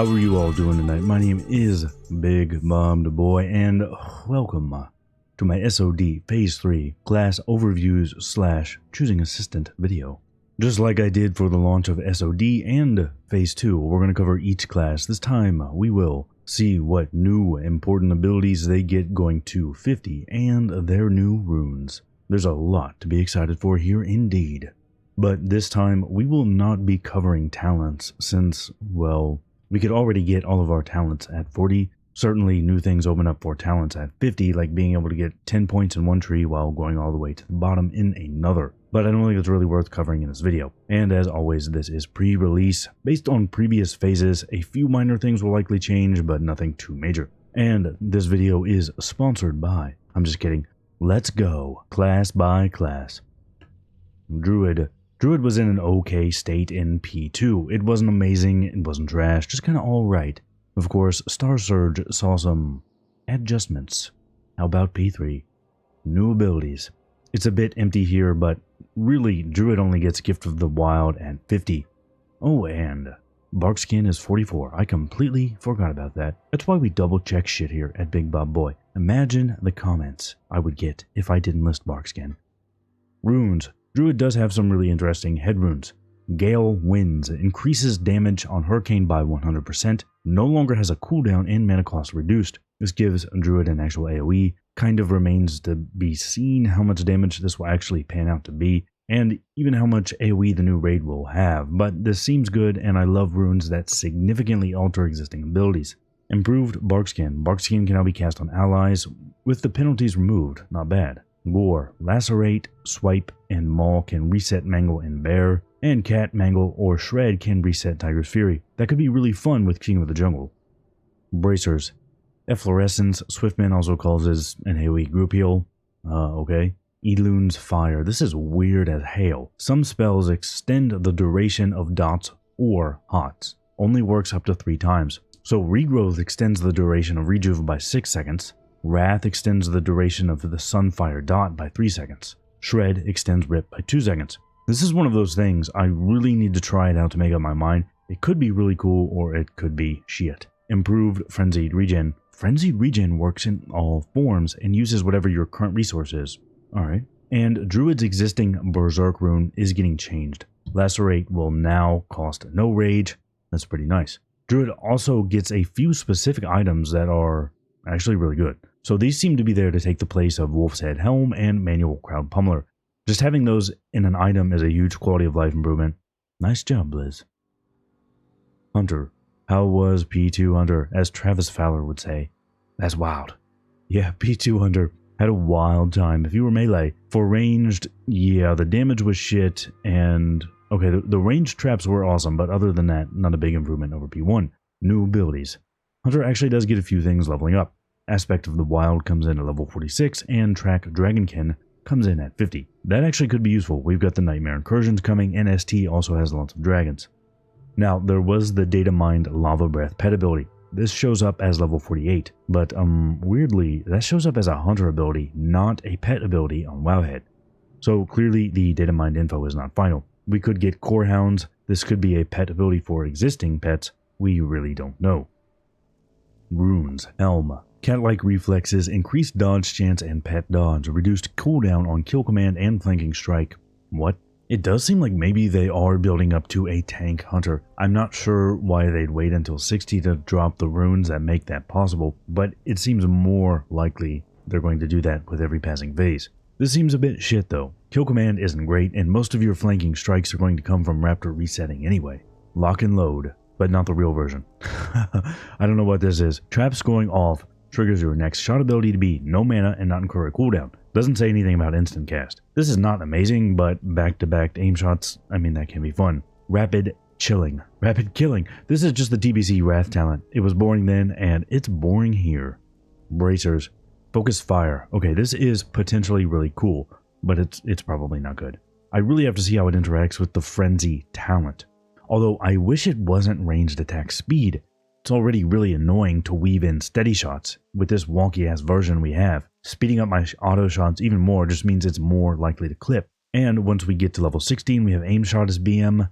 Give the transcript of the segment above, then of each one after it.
How are you all doing tonight? My name is Bigbobbedboi, and welcome to my SoD Phase 3 class overviews / choosing assistant video. Just like I did for the launch of SoD and Phase 2, we're going to cover each class. This time we will see what new important abilities they get going to 50 and their new runes. There's a lot to be excited for here indeed. But this time we will not be covering talents since, well, we could already get all of our talents at 40. Certainly new things open up for talents at 50, like being able to get 10 points in one tree while going all the way to the bottom in another. But I don't think it's really worth covering in this video. And as always, this is pre-release. Based on previous phases, a few minor things will likely change, but nothing too major. And this video is sponsored by, I'm just kidding, let's go class by class. Druid. Druid was in an okay state in P2. It wasn't amazing, it wasn't trash, just kind of alright. Of course, Star Surge saw some adjustments. How about P3? New abilities. It's a bit empty here, but really, Druid only gets Gift of the Wild at 50. Oh, and Barkskin is 44. I completely forgot about that. That's why we double check shit here at Bigbobbedboi. Imagine the comments I would get if I didn't list Barkskin. Runes. Druid does have some really interesting head runes. Gale Winds increases damage on Hurricane by 100%, no longer has a cooldown and mana cost reduced. This gives Druid an actual AoE. Kind of remains to be seen how much damage this will actually pan out to be, and even how much AoE the new raid will have, but this seems good and I love runes that significantly alter existing abilities. Improved Barkskin. Barkskin can now be cast on allies with the penalties removed, not bad. Gore. Lacerate, Swipe, and Maul can reset Mangle and Bear, and Cat, Mangle, or Shred can reset Tiger's Fury. That could be really fun with King of the Jungle. Bracers. Efflorescence, Swiftman also causes an AoE group heal. Okay. Eloon's Fire. This is weird as hell. Some spells extend the duration of dots or hots. Only works up to 3 times. So Regrowth extends the duration of Rejuve by 6 seconds. Wrath extends the duration of the Sunfire dot by 3 seconds. Shred extends Rip by 2 seconds. This is one of those things I really need to try it out to make up my mind. It could be really cool or it could be shit. Improved Frenzied Regen. Frenzied Regen works in all forms and uses whatever your current resource is. Alright. And Druid's existing Berserk rune is getting changed. Lacerate will now cost no rage. That's pretty nice. Druid also gets a few specific items that are actually really good. So these seem to be there to take the place of Wolf's Head Helm and Manual Crowd Pummeler. Just having those in an item is a huge quality of life improvement. Nice job, Blizz. Hunter. How was P2 Hunter, as Travis Fowler would say? That's wild. Yeah, P2 Hunter had a wild time. If you were melee, for ranged, yeah, the damage was shit, and okay, the ranged traps were awesome, but other than that, not a big improvement over P1. New abilities. Hunter actually does get a few things leveling up. Aspect of the Wild comes in at level 46, and Track Dragonkin comes in at 50. That actually could be useful. We've got the Nightmare Incursions coming, and ST also has lots of dragons. Now, there was the Data Mined Lava Breath pet ability. This shows up as level 48, but weirdly, that shows up as a Hunter ability, not a pet ability on Wowhead. So clearly the Data Mined info is not final. We could get Core Hounds. This could be a pet ability for existing pets. We really don't know. Runes. Helm. Cat-like reflexes, increased dodge chance and pet dodge, reduced cooldown on kill command and flanking strike. What? It does seem like maybe they are building up to a tank hunter. I'm not sure why they'd wait until 60 to drop the runes that make that possible, but it seems more likely they're going to do that with every passing phase. This seems a bit shit though. Kill command isn't great, and most of your flanking strikes are going to come from Raptor resetting anyway. Lock and load, but not the real version. I don't know what this is. Traps going off triggers your next shot ability to be no mana and not incur a cooldown. Doesn't say anything about instant cast. This is not amazing, but back-to-back aim shots, I mean, that can be fun. Rapid Chilling. Rapid Killing. This is just the TBC Wrath talent. It was boring then, and it's boring here. Bracers. Focus Fire. Okay, this is potentially really cool, but it's probably not good. I really have to see how it interacts with the Frenzy talent. Although I wish it wasn't ranged attack speed. It's already really annoying to weave in steady shots with this wonky ass version we have. Speeding up my auto shots even more just means it's more likely to clip. And once we get to level 16, we have aim shot as BM.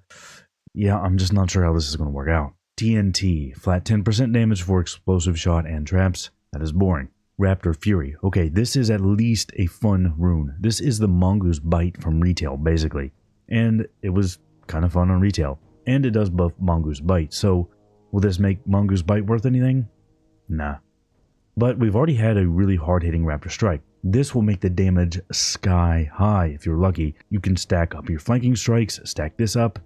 Yeah, I'm just not sure how this is going to work out. TNT, flat 10% damage for explosive shot and traps. That is boring. Raptor Fury. Okay, this is at least a fun rune. This is the Mongoose Bite from retail, basically. And it was kind of fun on retail. And it does buff Mongoose Bite, so will this make Mongoose Bite worth anything? Nah. But we've already had a really hard-hitting Raptor Strike. This will make the damage sky high if you're lucky. You can stack up your flanking strikes, stack this up.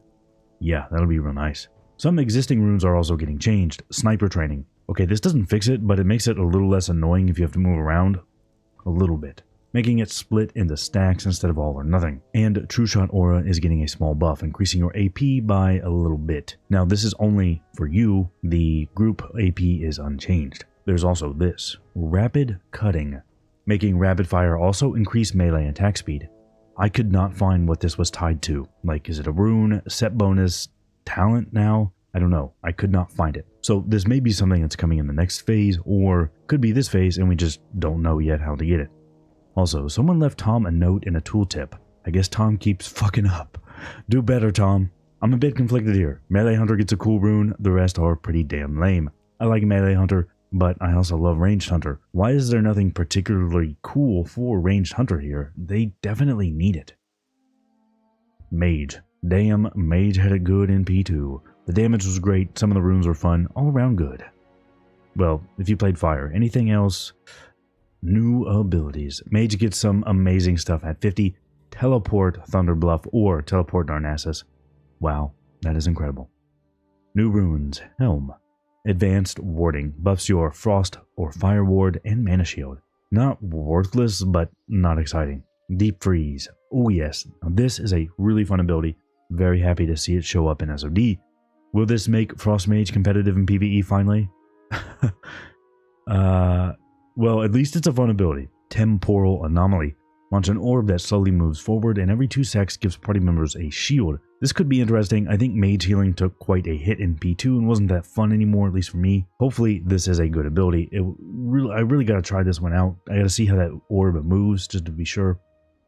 Yeah, that'll be real nice. Some existing runes are also getting changed. Sniper Training. Okay, this doesn't fix it, but it makes it a little less annoying if you have to move around. A little bit. Making it split into stacks instead of all or nothing. And True Shot Aura is getting a small buff, increasing your AP by a little bit. Now, this is only for you. The group AP is unchanged. There's also this, Rapid Cutting, making rapid fire also increase melee attack speed. I could not find what this was tied to. Like, is it a rune, set bonus, talent now? I don't know. I could not find it. So this may be something that's coming in the next phase, or could be this phase and we just don't know yet how to get it. Also, someone left Tom a note in a tooltip. I guess Tom keeps fucking up. Do better, Tom. I'm a bit conflicted here. Melee Hunter gets a cool rune, the rest are pretty damn lame. I like Melee Hunter, but I also love Ranged Hunter. Why is there nothing particularly cool for Ranged Hunter here? They definitely need it. Mage. Damn, Mage had it good in P2. The damage was great, some of the runes were fun, all around good. Well, if you played Fire. Anything else? New abilities. Mage gets some amazing stuff at 50. Teleport Thunder Bluff or Teleport Darnassus. Wow, that is incredible. New runes. Helm. Advanced Warding buffs your Frost or Fire Ward and Mana Shield. Not worthless, but not exciting. Deep Freeze. Oh yes, now this is a really fun ability. Very happy to see it show up in SoD. Will this make Frost Mage competitive in PvE finally? Well, at least it's a fun ability. Temporal Anomaly. Launch an orb that slowly moves forward and every 2 seconds gives party members a shield. This could be interesting. I think Mage Healing took quite a hit in P2 and wasn't that fun anymore, at least for me. Hopefully this is a good ability. I really gotta try this one out. I gotta see how that orb moves just to be sure.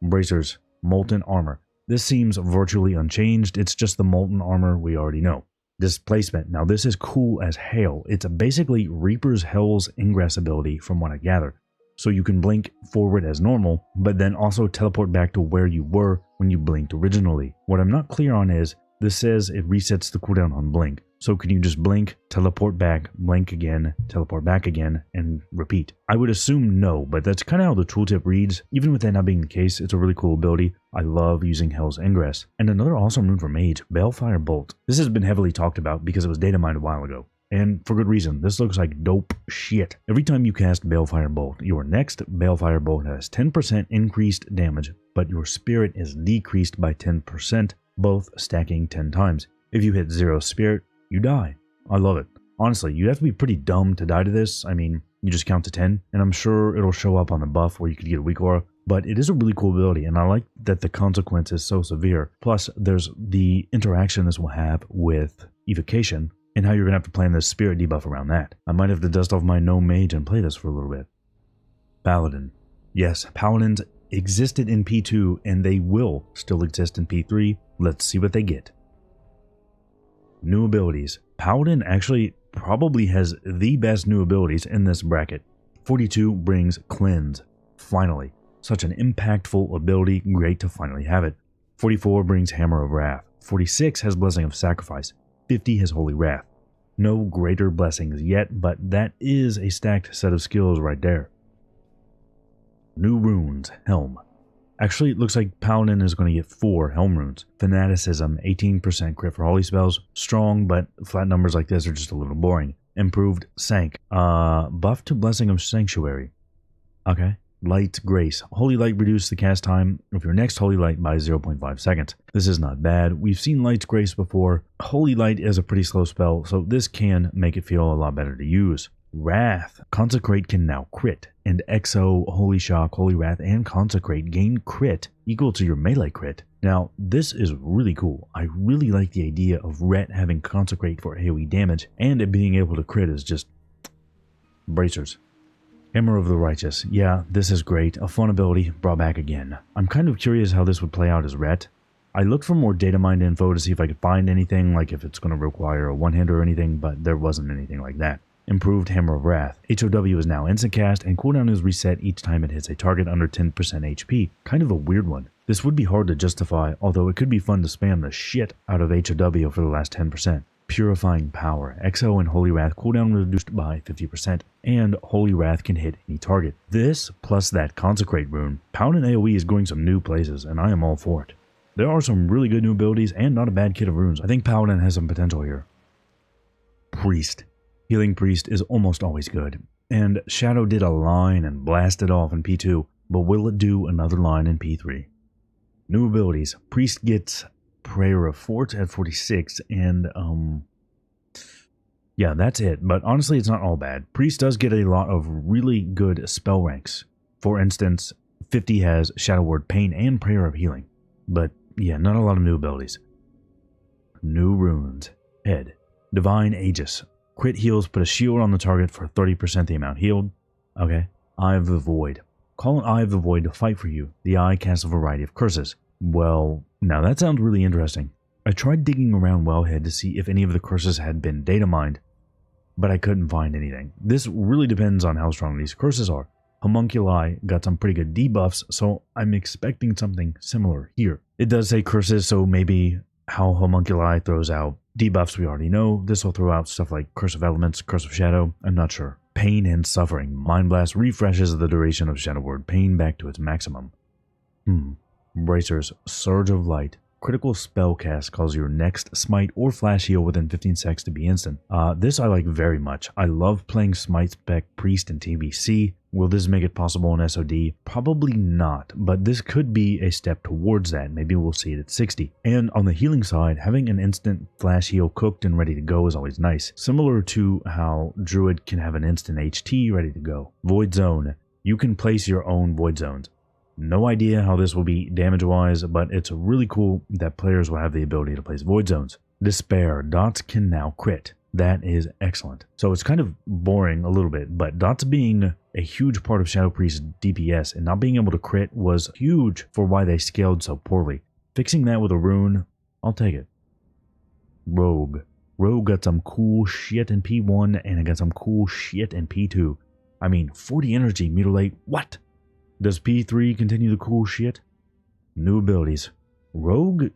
Bracers. Molten Armor. This seems virtually unchanged. It's just the Molten Armor we already know. Displacement. Now this is cool as hell. It's basically Reaper's Hell's Ingress ability from what I gather. So you can blink forward as normal, but then also teleport back to where you were when you blinked originally. What I'm not clear on is, this says it resets the cooldown on blink. So can you just blink, teleport back, blink again, teleport back again, and repeat? I would assume no, but that's kind of how the tooltip reads. Even with that not being the case, it's a really cool ability. I love using Hell's Ingress. And another awesome rune for Mage, Balefire Bolt. This has been heavily talked about because it was data mined a while ago. And for good reason, this looks like dope shit. Every time you cast Balefire Bolt, your next Balefire Bolt has 10% increased damage, but your spirit is decreased by 10%, both stacking 10 times. If you hit 0 spirit, you die. I love it. Honestly, you'd have to be pretty dumb to die to this. I mean, you just count to 10, and I'm sure it'll show up on the buff where you could get a weak aura, but it is a really cool ability, and I like that the consequence is so severe. Plus, there's the interaction this will have with Evocation, and how you're going to have to plan this spirit debuff around that. I might have to dust off my no mage and play this for a little bit. Paladin. Yes, Paladins existed in P2 and they will still exist in P3. Let's see what they get. New abilities. Paladin actually probably has the best new abilities in this bracket. 42 brings Cleanse. Finally. Such an impactful ability. Great to finally have it. 44 brings Hammer of Wrath. 46 has Blessing of Sacrifice. 50 has Holy Wrath. No greater blessings yet, but that is a stacked set of skills right there. New runes. Helm. Actually, it looks like Paladin is going to get 4 Helm runes. Fanaticism, 18% crit for holy spells. Strong, but flat numbers like this are just a little boring. Improved Sank. Buff to Blessing of Sanctuary. Okay. Light Grace. Holy Light reduces the cast time of your next Holy Light by 0.5 seconds. This is not bad. We've seen Light's Grace before. Holy Light is a pretty slow spell, so this can make it feel a lot better to use. Wrath. Consecrate can now crit, and Exo, Holy Shock, Holy Wrath, and Consecrate gain crit equal to your melee crit. Now, this is really cool. I really like the idea of Ret having Consecrate for AoE damage, and it being able to crit is just bracers. Hammer of the Righteous. Yeah, this is great. A fun ability brought back again. I'm kind of curious how this would play out as Ret. I looked for more data mined info to see if I could find anything, like if it's going to require a one-hit or anything, but there wasn't anything like that. Improved Hammer of Wrath. HOW is now instant cast, and cooldown is reset each time it hits a target under 10% HP. Kind of a weird one. This would be hard to justify, although it could be fun to spam the shit out of HOW for the last 10%. Purifying Power. XO and Holy Wrath cooldown reduced by 50%, and Holy Wrath can hit any target. This, plus that Consecrate rune, Paladin AoE is going some new places, and I am all for it. There are some really good new abilities, and not a bad kit of runes. I think Paladin has some potential here. Priest. Healing Priest is almost always good, and Shadow did a line and blasted off in P2, but will it do another line in P3? New abilities. Priest gets Prayer of Fort at 46, and yeah, that's it, but honestly it's not all bad. Priest does get a lot of really good spell ranks. For instance, 50 has Shadow Word Pain and Prayer of Healing, but yeah, not a lot of new abilities. New runes. Head. Divine Aegis. Crit heals, put a shield on the target for 30% the amount healed. Okay. Eye of the Void. Call an Eye of the Void to fight for you. The eye casts a variety of curses. Well, now that sounds really interesting. I tried digging around Wellhead to see if any of the curses had been data mined, but I couldn't find anything. This really depends on how strong these curses are. Homunculi got some pretty good debuffs, so I'm expecting something similar here. It does say curses, so maybe how Homunculi throws out debuffs we already know. This will throw out stuff like Curse of Elements, Curse of Shadow, I'm not sure. Pain and Suffering. Mind Blast refreshes the duration of Shadow Word Pain back to its maximum. Bracers. Surge of Light. Critical spell cast calls your next smite or flash heal within 15 seconds to be instant. This I like very much. I love playing smite spec priest in TBC. Will this make it possible in SoD? Probably not, but this could be a step towards that. Maybe we'll see it at 60. And on the healing side, having an instant flash heal cooked and ready to go is always nice. Similar to how Druid can have an instant HT ready to go. Void Zone. You can place your own Void Zones. No idea how this will be damage-wise, but it's really cool that players will have the ability to place Void Zones. Despair. Dots can now crit. That is excellent. So it's kind of boring a little bit, but Dots being a huge part of Shadow Priest's DPS and not being able to crit was huge for why they scaled so poorly. Fixing that with a rune, I'll take it. Rogue. Rogue got some cool shit in P1 and it got some cool shit in P2. I mean, 40 energy, mutilate, what? Does P3 continue the cool shit? New abilities. Rogue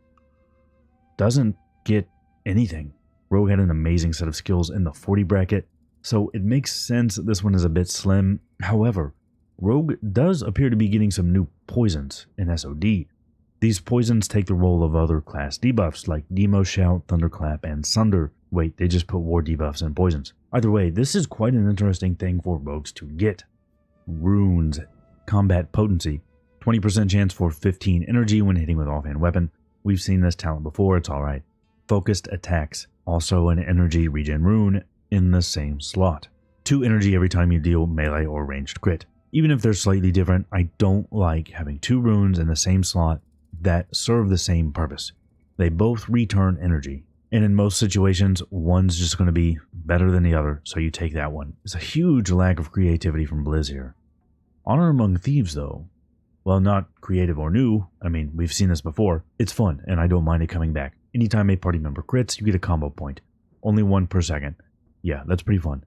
doesn't get anything. Rogue had an amazing set of skills in the 40 bracket, so it makes sense that this one is a bit slim. However, Rogue does appear to be getting some new poisons in SoD. These poisons take the role of other class debuffs like Demo Shout, Thunderclap, and Sunder. Wait, they just put war debuffs and poisons. Either way, this is quite an interesting thing for rogues to get. Runes. Combat Potency. 20% chance for 15 energy when hitting with offhand weapon. We've seen this talent before, it's alright. Focused Attacks. Also an energy regen rune in the same slot. 2 energy every time you deal melee or ranged crit. Even if they're slightly different, I don't like having 2 runes in the same slot that serve the same purpose. They both return energy. And in most situations, one's just going to be better than the other, so you take that one. It's a huge lack of creativity from Blizz here. Honor Among Thieves, though, well, not creative or new, I mean, we've seen this before, it's fun, and I don't mind it coming back. Anytime a party member crits, you get a combo point. Only 1 per second. Yeah, that's pretty fun.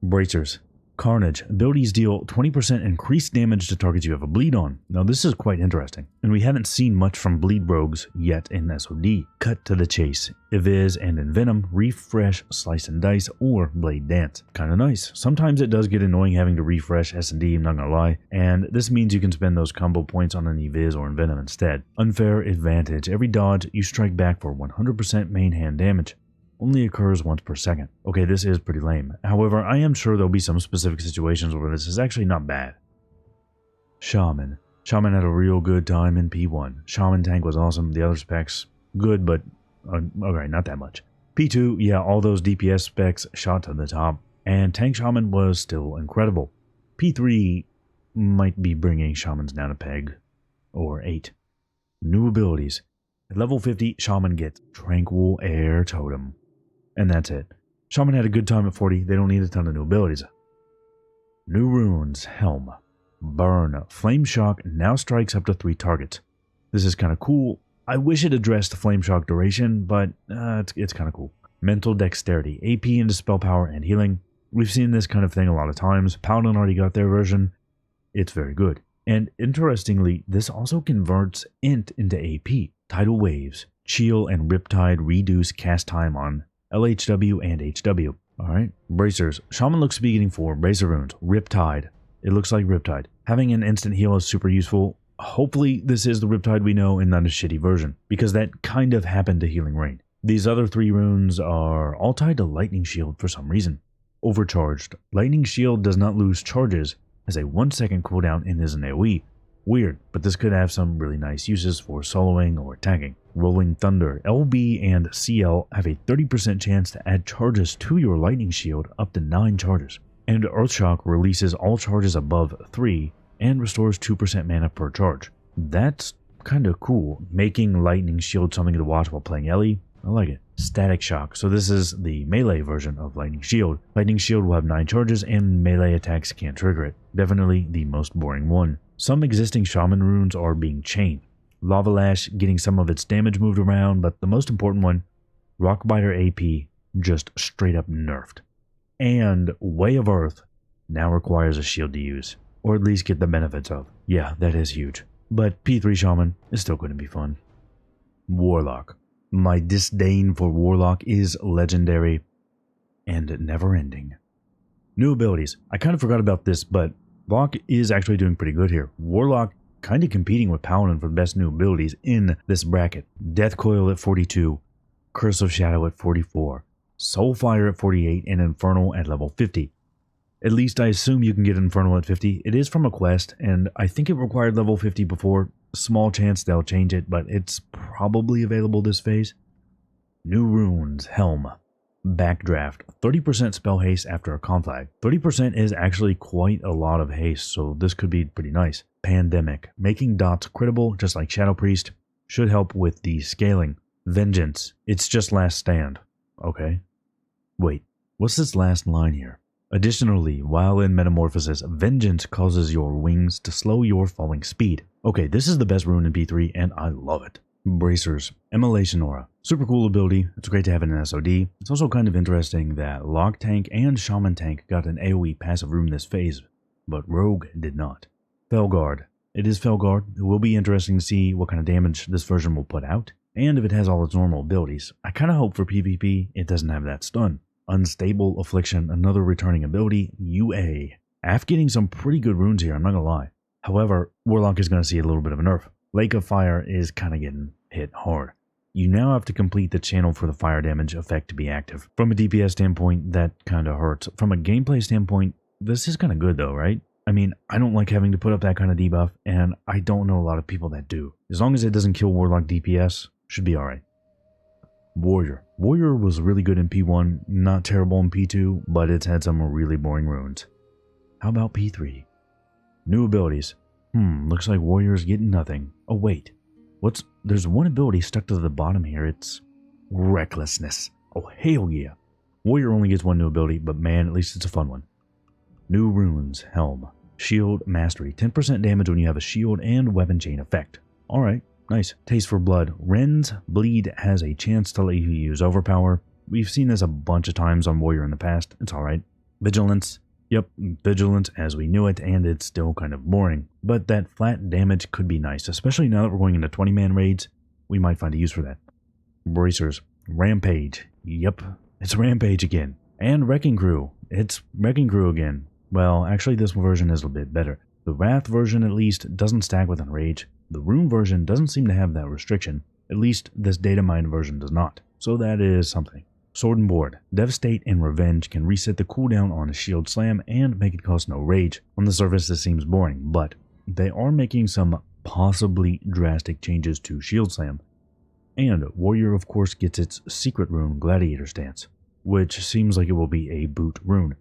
Bracers. Carnage. Abilities deal 20% increased damage to targets you have a bleed on. Now this is quite interesting, and we haven't seen much from bleed rogues yet in SoD. Cut to the chase. Eviz and Envenom, refresh Slice and Dice, or Blade Dance. Kinda nice. Sometimes it does get annoying having to refresh S&D, I'm not gonna lie, and this means you can spend those combo points on an Eviz or Envenom instead. Unfair Advantage. Every dodge, you strike back for 100% main hand damage. Only occurs once per second. Okay, this is pretty lame. However, I am sure there'll be some specific situations where this is actually not bad. Shaman. Shaman had a real good time in P1. Shaman tank was awesome. The other specs, good, but okay, not that much. P2, yeah, all those DPS specs shot to the top. And tank Shaman was still incredible. P3 might be bringing Shamans down a peg. Or 8. New abilities. At level 50, Shaman gets Tranquil Air Totem. And that's it. Shaman had a good time at 40, they don't need a ton of new abilities. New runes. Helm. Burn. Flame Shock now strikes up to 3 targets. This is kind of cool. I wish it addressed Flame Shock duration, but it's kind of cool. Mental Dexterity, AP into Spell Power and Healing. We've seen this kind of thing a lot of times. Paladin already got their version. It's very good. And interestingly, this also converts Int into AP. Tidal Waves, Chill, and Riptide reduce cast time on LHW and HW. Alright, Bracers. Shaman looks to be getting 4 Bracer runes. Riptide. It looks like Riptide. Having an instant heal is super useful. Hopefully this is the Riptide we know and not a shitty version, because that kind of happened to Healing Rain. These other 3 runes are all tied to Lightning Shield for some reason. Overcharged. Lightning Shield does not lose charges, has a 1-second cooldown and is an AoE. Weird, but this could have some really nice uses for soloing or attacking. Rolling Thunder. LB and CL have a 30% chance to add charges to your Lightning Shield, up to 9 charges. And Earthshock releases all charges above 3 and restores 2% mana per charge. That's kind of cool, making Lightning Shield something to watch while playing Ellie. I like it. Static Shock. So this is the melee version of Lightning Shield. Lightning Shield will have 9 charges and melee attacks can't trigger it. Definitely the most boring one. Some existing Shaman runes are being chained. Lava Lash getting some of its damage moved around, but the most important one, Rockbiter AP, just straight up nerfed. And Way of Earth now requires a shield to use, or at least get the benefits of. Yeah, that is huge. But P3 Shaman is still going to be fun. Warlock. My disdain for Warlock is legendary and never-ending. New abilities. I kind of forgot about this, but Block is actually doing pretty good here. Warlock kind of competing with Paladin for the best new abilities in this bracket. Death Coil at 42, Curse of Shadow at 44, Soulfire at 48, and Infernal at level 50. At least I assume you can get Infernal at 50. It is from a quest, and I think it required level 50 before. Small chance they'll change it, but it's probably available this phase. New runes. Helm. Backdraft. 30% spell haste after a conflag. 30% is actually quite a lot of haste, so this could be pretty nice. Pandemic. Making dots critable, just like Shadow Priest, should help with the scaling. Vengeance. It's just last stand. Okay. Wait, what's this last line here? Additionally, while in Metamorphosis, Vengeance causes your wings to slow your falling speed. Okay, this is the best rune in P3, and I love it. Bracers. Immolation Aura. Super cool ability. It's great to have in an SoD. It's also kind of interesting that Lock Tank and Shaman Tank got an AoE passive rune this phase, but Rogue did not. Felguard. It is Felguard. It will be interesting to see what kind of damage this version will put out, and if it has all its normal abilities. I kind of hope for PvP it doesn't have that stun. Unstable Affliction, another returning ability, UA. Af getting some pretty good runes here, I'm not gonna lie. However, Warlock is gonna see a little bit of a nerf. Lake of Fire is kind of getting hit hard. You now have to complete the channel for the fire damage effect to be active. From a DPS standpoint, that kind of hurts. From a gameplay standpoint, this is kind of good though, right? I mean, I don't like having to put up that kind of debuff, and I don't know a lot of people that do. As long as it doesn't kill Warlock DPS, should be alright. Warrior. Warrior was really good in P1, not terrible in P2, but it's had some really boring runes. How about P3? New abilities. Looks like Warrior's getting nothing. Oh wait, there's one ability stuck to the bottom here. It's Recklessness. Oh hell yeah. Warrior only gets one new ability, but man, at least it's a fun one. New runes. Helm. Shield Mastery. 10% damage when you have a shield and weapon chain effect. Alright. Nice. Taste for Blood. Ren's Bleed has a chance to let you use Overpower. We've seen this a bunch of times on Warrior in the past. It's alright. Vigilance. Yep, Vigilance as we knew it, and it's still kind of boring. But that flat damage could be nice, especially now that we're going into 20-man raids. We might find a use for that. Bracers. Rampage. Yep, it's Rampage again. And Wrecking Crew. It's Wrecking Crew again. Well, actually this version is a bit better. The Wrath version at least doesn't stack with Enrage. The Rune version doesn't seem to have that restriction. At least this data mine version does not. So that is something. Sword and Board. Devastate and Revenge can reset the cooldown on a shield slam and make it cost no rage. On the surface this seems boring, but they are making some possibly drastic changes to shield slam. And Warrior of course gets its secret rune, Gladiator Stance, which seems like it will be a boot rune.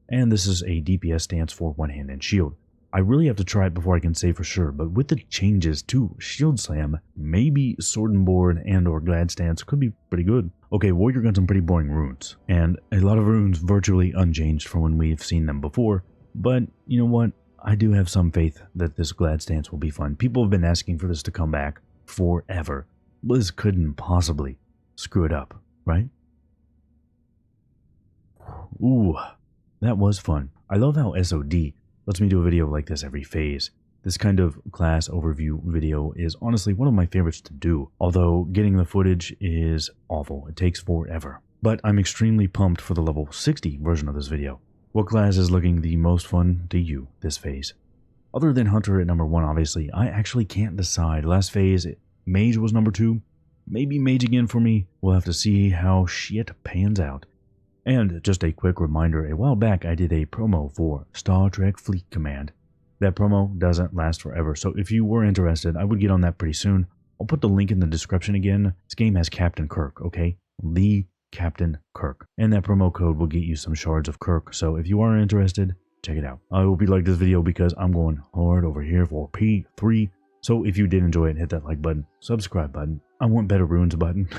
And this is a DPS stance for one hand and shield. I really have to try it before I can say for sure, but with the changes to Shield Slam, maybe Sword and Board and or Glad Stance could be pretty good. Okay, Warrior got some pretty boring runes, and a lot of runes virtually unchanged from when we've seen them before, but you know what? I do have some faith that this Glad Stance will be fun. People have been asking for this to come back forever. Blizz couldn't possibly screw it up, right? Ooh, that was fun. I love how SoD lets me do a video like this every phase. This kind of class overview video is honestly one of my favorites to do, although getting the footage is awful. It takes forever. But I'm extremely pumped for the level 60 version of this video. What class is looking the most fun to you this phase? Other than Hunter at number 1, obviously, I actually can't decide. Last phase, Mage was number 2. Maybe Mage again for me. We'll have to see how shit pans out. And just a quick reminder, a while back I did a promo for Star Trek Fleet Command. That promo doesn't last forever, so if you were interested, I would get on that pretty soon. I'll put the link in the description again. This game has Captain Kirk, okay? The Captain Kirk. And that promo code will get you some shards of Kirk, so if you are interested, check it out. I hope you like this video because I'm going hard over here for P3. So if you did enjoy it, hit that like button, subscribe button, I want better runes button,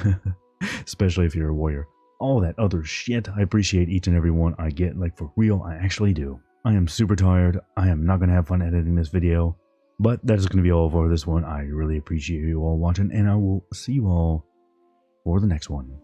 especially if you're a warrior. All that other shit, I appreciate each and every one I get, like for real, I actually do. I am super tired, I am not going to have fun editing this video, but that is going to be all for this one. I really appreciate you all watching, and I will see you all for the next one.